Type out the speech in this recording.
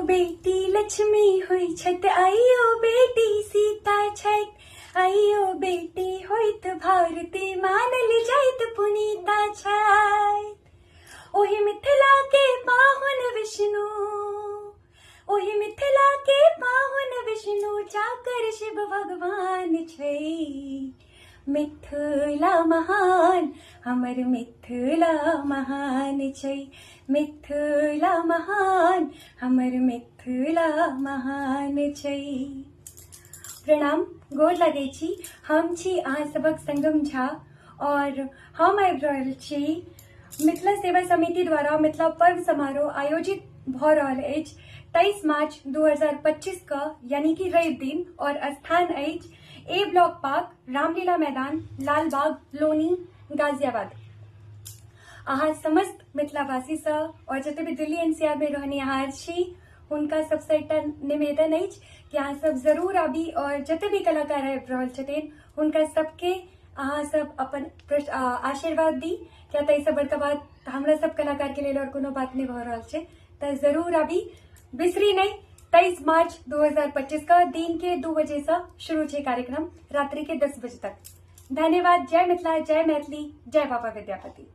बेटी लक्ष्मी हुई छत, आइयो बेटी सीता छत, आइयो बेटी होइत भारती, मानल जाइत पुनीता छत। ओहि मिथिला के पाहुन विष्णु, ओहि मिथिला के पाहुन विष्णु, चाकर शिव भगवान छै। मिथिला महान, हमर मिथिला महान छै। मिथिला महान, हमर मिथिला महान छै। प्रणाम, गोर लगै छी। हम छी अहाँ सभक संगम झा और हम आबि रहल छी मिथिला सेवा समिति द्वारा मिथिला पर्व समारोह आयोजित भऽ रहल अछि 23 मार्च 2025 क, यानी कि रवि दिन, और स्थान अछि ए ब्लॉक पार्क, रामलीला मैदान, लालबाग, लोनी, गाजियाबाद। अहाँ समस्त मिथिलावासी सँ और जते भी दिल्ली एनसीआर में रहनिहार छी हुनका सबसे एकटा निवेदन अछि कि अहाँ सब जरूर आबी और जते भी कलाकार आबि रहल छथिन हुनका सबके अहाँ सब अपन आशीर्वाद दी, क्या तऽ इससे बड़का बात हमरा सब कलाकार के लेल और कोनो बात नहीं भऽ रहल छै। तऽ जरूर आबी, बिसरी नहीं। 23 मार्च 2025 का दिन के 2 बजे से शुरू छै कार्यक्रम, रात्रि के 10 बजे तक। धन्यवाद। जय मिथिला, जय मैथिली, जय बाबा विद्यापति।